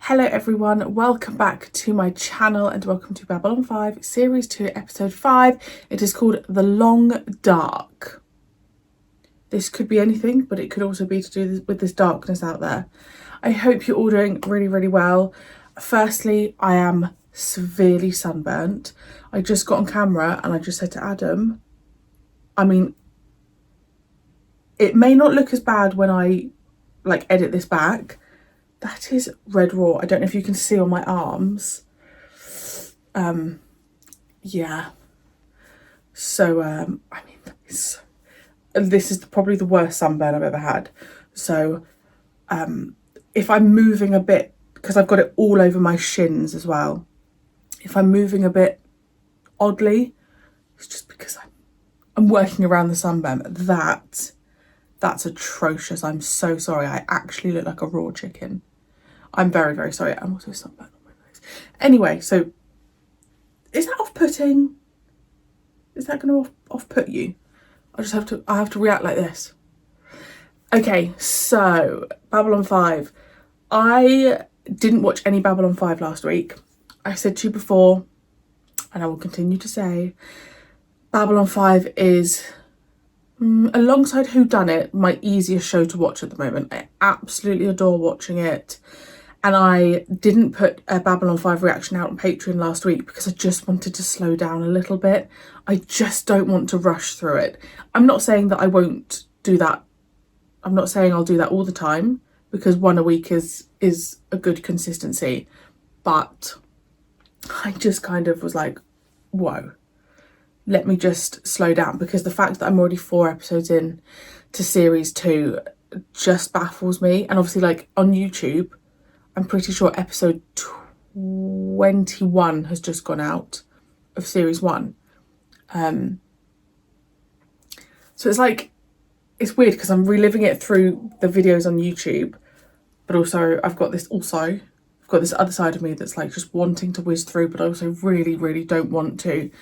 Hello everyone, welcome back to my channel and welcome to Babylon 5 Series 2 Episode 5. It is called The Long Dark. This could be anything, but it could also be to do with this darkness out there. I hope you're all doing really well. Firstly, I am severely sunburnt. I just got on camera and I just said to Adam, I mean, it may not look as bad when I edit this back. That is red raw. I don't know if you can see on my arms. Yeah. So, I mean, this is probably the worst sunburn I've ever had. So, if I'm moving a bit, because I've got it all over my shins as well. If I'm moving a bit oddly, it's just because I'm working around the sunburn. That's atrocious. I'm so sorry. I actually look like a raw chicken. I'm very sorry. I'm also sunburned on my face. Anyway, so is that off-putting? Is that going to off-put you? I have to react like this. Okay, so Babylon 5. I didn't watch any Babylon 5 last week. I said to you before, and I will continue to say, Babylon 5 is alongside Whodunit, my easiest show to watch at the moment. I absolutely adore watching it. And I didn't put a Babylon 5 reaction out on Patreon last week because I just wanted to slow down a little bit. I just don't want to rush through it. I'm not saying that I won't do that. I'm not saying I'll do that all the time, because one a week is a good consistency. But I just kind of was like, whoa. Let me just slow down, because the fact that I'm already 4 episodes in to series 2 just baffles me. And obviously, on YouTube, I'm pretty sure episode 21 has just gone out of series 1. So it's weird because I'm reliving it through the videos on YouTube, but also I've got this other side of me that's just wanting to whiz through, but I also really don't want to.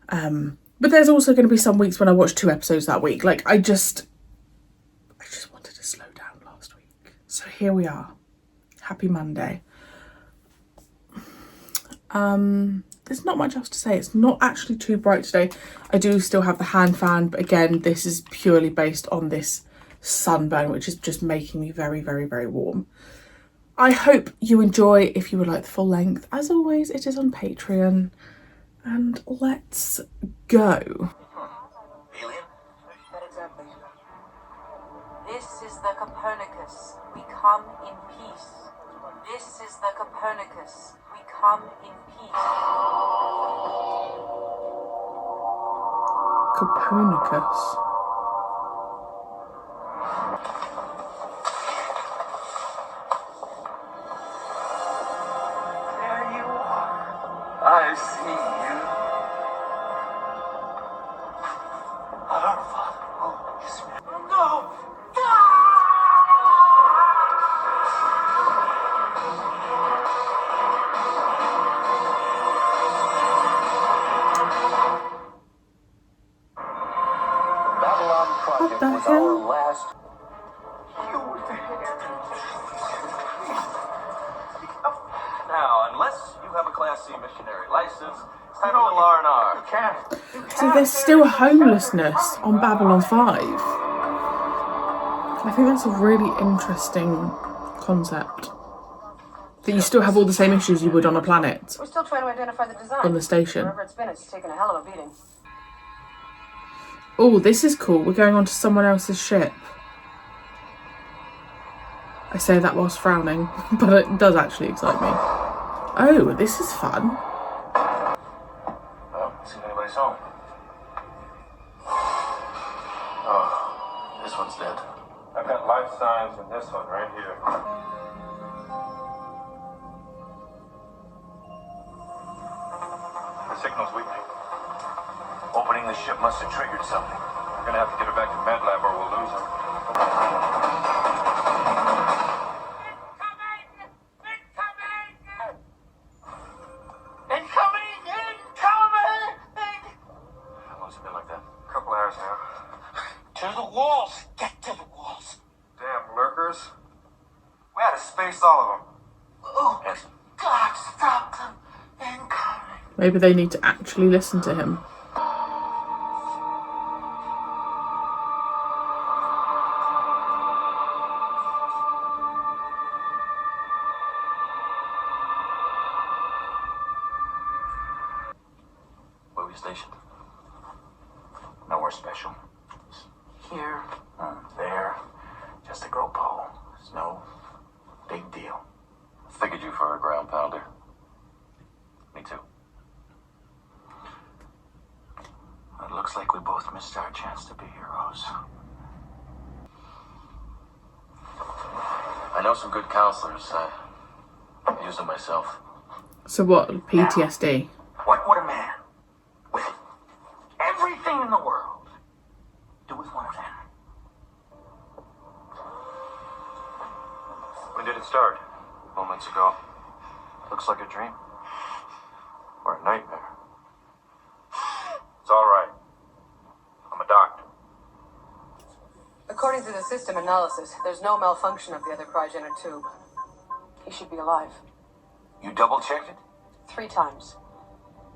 But there's also going to be some weeks when I watch 2 episodes that week. I just wanted to slow down last week. So here we are. Happy Monday. There's not much else to say. It's not actually too bright today. I do still have the hand fan, but again, this is purely based on this sunburn, which is just making me very warm. I hope you enjoy. If you would like the full length, as always, it is on Patreon. And let's go. Alien? Not exactly. This is the Copernicus. We come in peace. This is the Copernicus. We come in peace. Copernicus. There you are. I see you. Our Father who is... No! Babylon Project was our last... Now, unless you have a Class C missionary license, it's time for a little R&R. You can't. So there's still homelessness on Babylon 5. I think that's a really interesting concept. That you still have all the same issues you would on a planet. We're still trying to identify the design. On the station. Wherever it's been, it's taken a hell of a beating. Oh, this is cool. We're going on to someone else's ship. I say that whilst frowning, but it does actually excite me. Oh, this is fun. Well, see if anybody's home. Oh, this one's dead. I've got life signs in this one right here. The signal's weakening. Opening the ship must have triggered something. We're gonna have to get her back to med lab or we'll lose her. How long's it been like that? A couple hours now. To the walls! Get to the walls! Damn lurkers. We had to space all of them. Oh, Hanson. God, stop them. Incoming. Maybe they need to actually listen to him. Where are we stationed? Nowhere special. Here, there, just a grow pole. It's no big deal. Figured you for a ground pounder. Me too. It looks like we both missed our chance to be heroes. I know some good counselors. I've used them myself. So what, PTSD? What would a man with everything in the world do with one of them? When did it start? Moments ago. Looks like a dream. Or a nightmare? It's all right. I'm a doctor. According to the system analysis, there's no malfunction of the other cryogenic tube. He should be alive. You double-checked it? 3 times.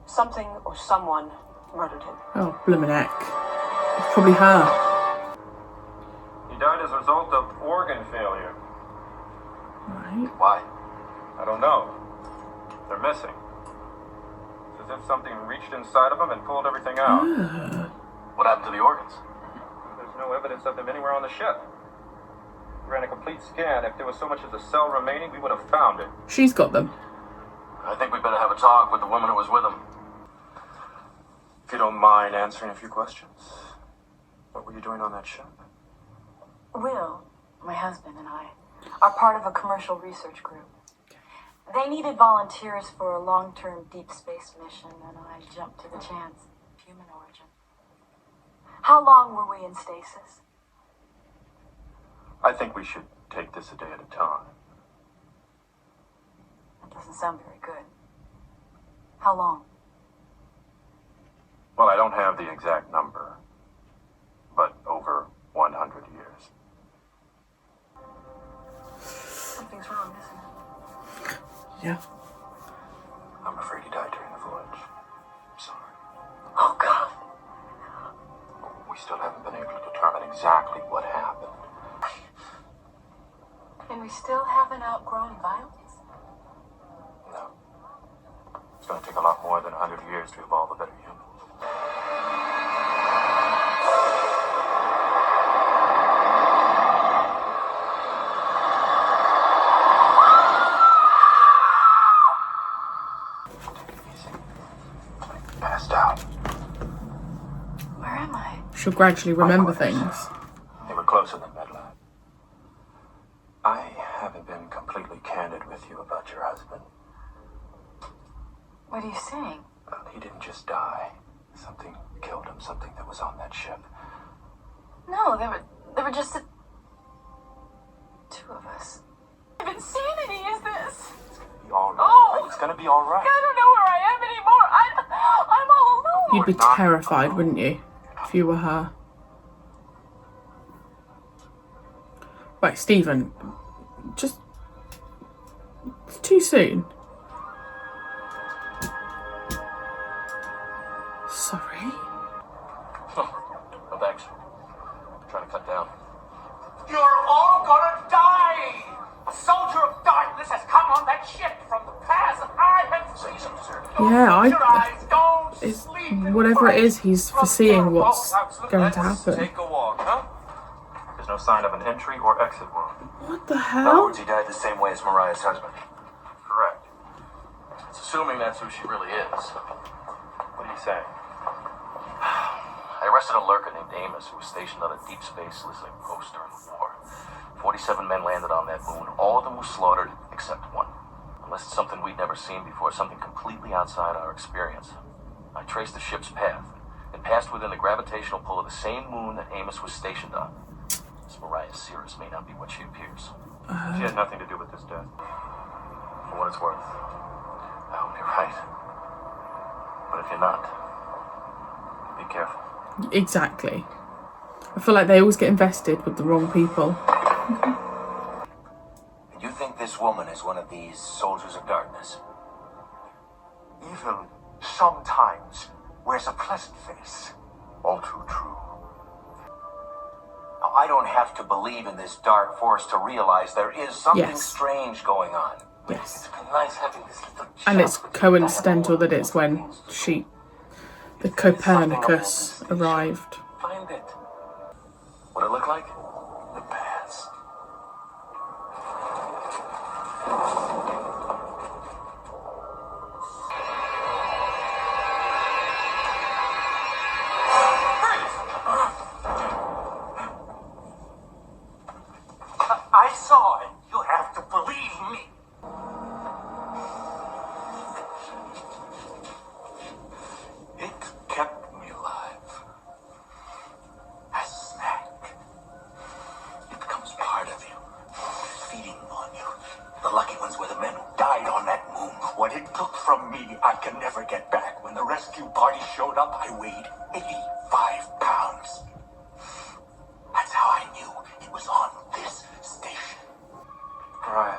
Something or someone murdered him. Oh, bloomin' heck. It's probably her. He died as a result of organ failure. Right. Why? I don't know. They're missing. It's as if something reached inside of him and pulled everything out. What happened to the organs? There's no evidence of them anywhere on the ship. We ran a complete scan. If there was so much as a cell remaining, we would have found it. She's got them. I think we better have a talk with the woman who was with him. If you don't mind answering a few questions. What were you doing on that ship? Will, my husband, and I are part of a commercial research group. They needed volunteers for a long-term deep space mission, and I jumped to the chance. Human origin. How long were we in stasis? I think we should take this a day at a time. That doesn't sound very good. How long? Well, I don't have the exact number, but over 100 years. Something's wrong, isn't it? Yeah. I'm afraid he died during the voyage. I'm sorry. Oh, God. We still haven't been able to determine exactly what happened. And we still haven't outgrown violence? No. It's going to take a lot more than 100 years to evolve a better human. Take it easy. I passed out. Where am I? She'll gradually remember things. They were closer than MedLab. I haven't been completely candid with you about your husband. What are you saying? He didn't just die. Something killed him, something that was on that ship. No, there were just 2 of us. What insanity is this? It's gonna be all right. Oh! It's gonna be all right. I don't know where I am anymore. I'm all alone. You'd be terrified, wouldn't you? If you were her. Right, Stephen. Just... It's too soon. Sorry. No thanks. I'm trying to cut down. You're all gonna die! A soldier of darkness has come on that ship from the past. I have Say seen something, sir. Yeah, Your eyes don't It's sleep in whatever it fright. is, he's foreseeing what's going to happen. Take a walk, huh? There's no sign of an entry or exit wound. What the In other hell? words, he died the same way as Mariah's husband. Correct. It's assuming that's who she really is. What are you saying? I arrested a lurker named Amos who was stationed on a deep space listening post during the war. 47 men landed on that moon. All of them were slaughtered except one. Unless it's something we'd never seen before, something completely outside our experience. I traced the ship's path. It passed within the gravitational pull of the same moon that Amos was stationed on. This Mariah Cirrus may not be what she appears. She had nothing to do with this death. For what it's worth, I hope you're right. But if you're not, be careful. Exactly. I feel like they always get invested with the wrong people. You think this woman as one of these soldiers of darkness. Evil sometimes wears a pleasant face. All too true. Now, I don't have to believe in this dark force to realize there is something Yes. strange going on. Yes. It's been nice having this little And it's chat. coincidental that it's when the Copernicus arrived. Find it. What it look like? The past. I saw it. You have to believe me. It kept me alive. A snack. It becomes part of you, feeding on you. The lucky ones were the men who died on that moon. What it took from me, I can never get back. When the rescue party showed up, I weighed 85 pounds. That's how I knew it was on this station. Mariah,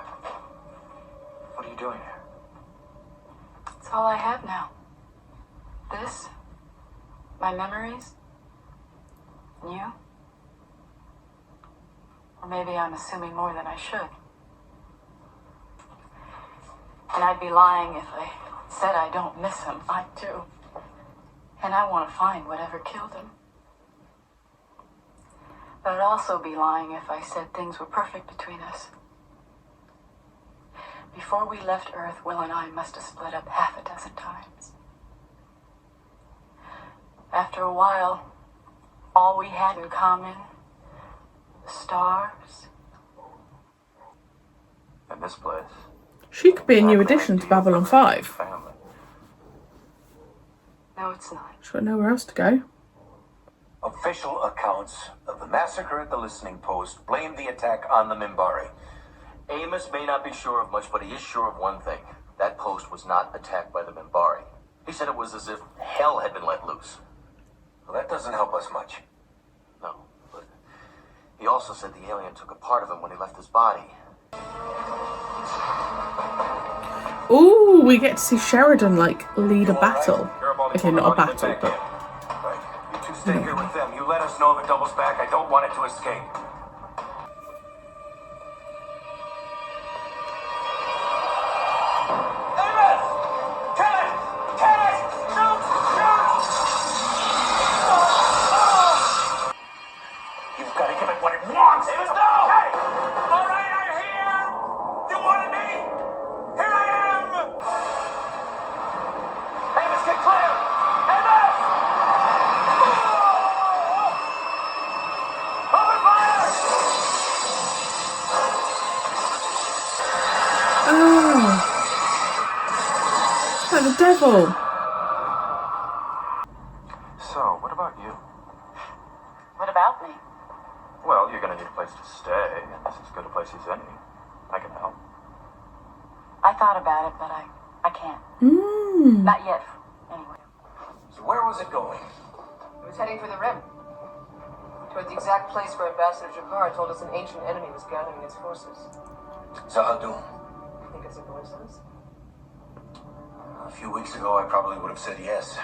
what are you doing here? It's all I have now. This, my memories, and you. Or maybe I'm assuming more than I should. And I'd be lying if I said I don't miss him. I do. And I want to find whatever killed him. But I'd also be lying if I said things were perfect between us. Before we left Earth, Will and I must have split up half a dozen times. After a while, all we had in common, the stars. In this place. She could be a new addition to Babylon 5. Family. No, it's not. She's got nowhere else to go. Official accounts of the massacre at the listening post blame the attack on the Minbari. Amos may not be sure of much, but he is sure of one thing. That post was not attacked by the Minbari. He said it was as if hell had been let loose. Well, that doesn't help us much. No, but he also said the alien took a part of him when he left his body. Ooh, we get to see Sheridan, like, lead a battle. Okay, not a battle, but... Right. You two stay here with them. You let us know if it doubles back. I don't want it to escape. Amos! Kill it! Kill it! Shoot! Shoot! You've got to give it what it wants. Amos, no! Hey! All right, I'm here! You wanted me? Here I am! Amos, get clear! Amos! Open fire! Oh. Like the devil. So, what about you? What about me? Well, you're gonna need a place to stay, and this is as good a place as any. I can help. I thought about it, but I can't. Not yet, anyway. So where was it going? It was heading for the rim. Toward the exact place where Ambassador Jakar told us an ancient enemy was gathering its forces. Zahadum. Think it's a coincidence? A few weeks ago, I probably would have said yes.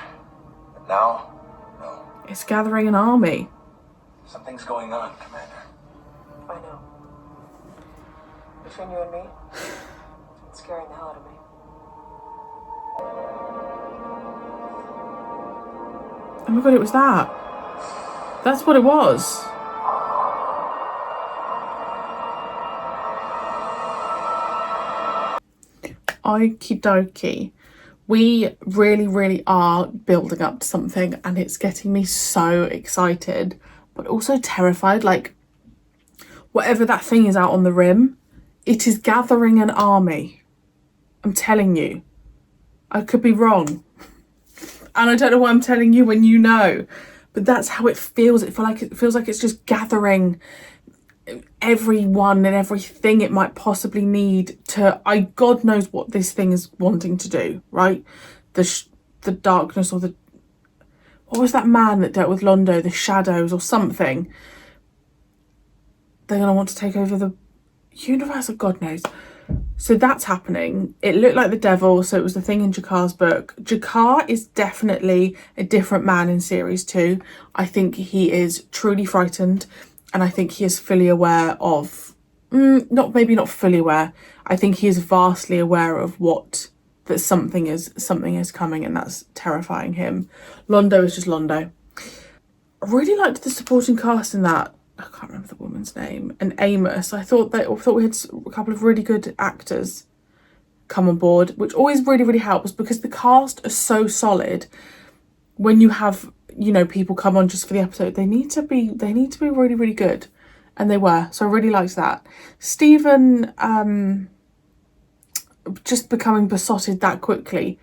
But now, no. It's gathering an army. Something's going on, Commander. I know. Between you and me, it's scaring the hell out of me. Oh my god, it was that. That's what it was. Okie dokie. We really are building up to something, and it's getting me so excited, but also terrified. Like, whatever that thing is out on the rim, it is gathering an army. I'm telling you. I could be wrong. And I don't know why I'm telling you when you know. But that's how it feels. It feels like it's just gathering everyone and everything it might possibly need to... God knows what this thing is wanting to do, right? The darkness, or the... What was that man that dealt with Londo? The shadows or something. They're going to want to take over the universe, or God knows. So that's happening. It looked like the devil, so it was the thing in Jakar's book. Jakar is definitely a different man in series 2. I think he is truly frightened, and I think he is fully aware of, maybe not fully aware. I think he is vastly aware of that something is coming, and that's terrifying him. Londo is just Londo. I really liked the supporting cast in that. I can't remember the woman's name, and Amos. I thought we had a couple of really good actors come on board, which always really, really helps, because the cast are so solid. When you have, people come on just for the episode, they need to be really, really good, and they were. So I really liked that. Stephen just becoming besotted that quickly.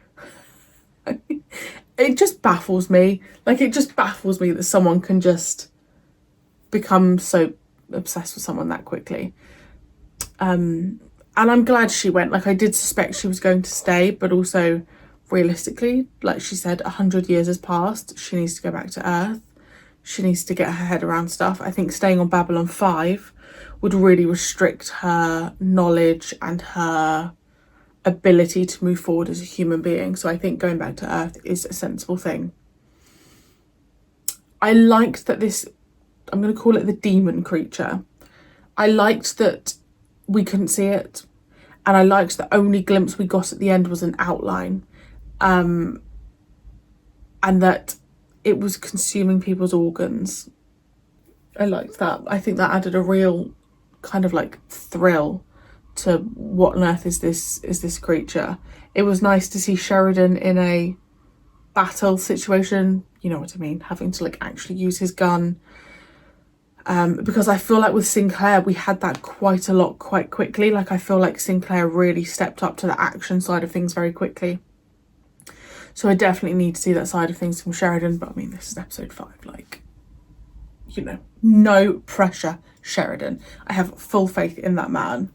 It just baffles me. It just baffles me that someone can just become so obsessed with someone that quickly. And I'm glad she went. I did suspect she was going to stay, but also realistically, like she said, 100 years has passed. She needs to go back to Earth. She needs to get her head around stuff. I think staying on Babylon 5 would really restrict her knowledge and her ability to move forward as a human being. So I think going back to Earth is a sensible thing. I liked that I'm going to call it the demon creature. I liked that we couldn't see it, and I liked the only glimpse we got at the end was an outline, and that it was consuming people's organs. I liked that. I think that added a real kind of thrill to what on earth is this creature. It was nice to see Sheridan in a battle situation, you know what I mean, having to actually use his gun. Because I feel like with Sinclair, we had that quite a lot quite quickly. I feel like Sinclair really stepped up to the action side of things very quickly. So I definitely need to see that side of things from Sheridan. But I mean, this is episode 5. No pressure, Sheridan. I have full faith in that man.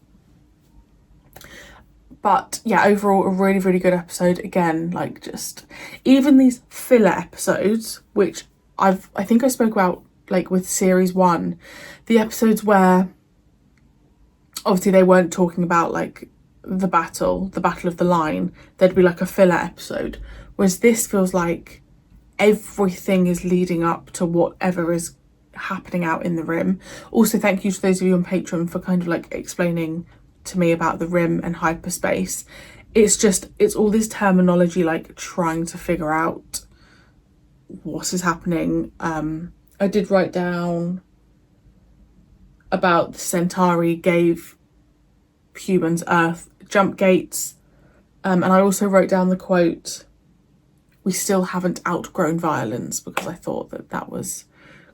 But yeah, overall, a really, really good episode. Again, just even these filler episodes, which I think I spoke about with series 1, the episodes where obviously they weren't talking about the battle of the line, there'd be a filler episode, whereas this feels like everything is leading up to whatever is happening out in the Rim. Also, thank you to those of you on Patreon for kind of explaining to me about the Rim and hyperspace. It's all this terminology, trying to figure out what is happening. I did write down about the Centauri gave humans Earth jump gates, and I also wrote down the quote, "We still haven't outgrown violence," because I thought that was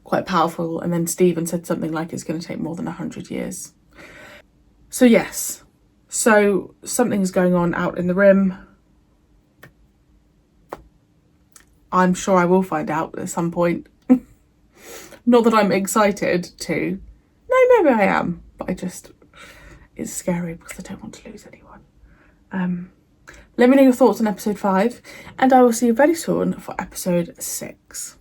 quite powerful. And then Stephen said something like it's going to take more than 100 years. So yes, so something is going on out in the Rim. I'm sure I will find out at some point. Not that I'm excited to. No, maybe I am. But it's scary because I don't want to lose anyone. Let me know your thoughts on episode 5. And I will see you very soon for episode 6.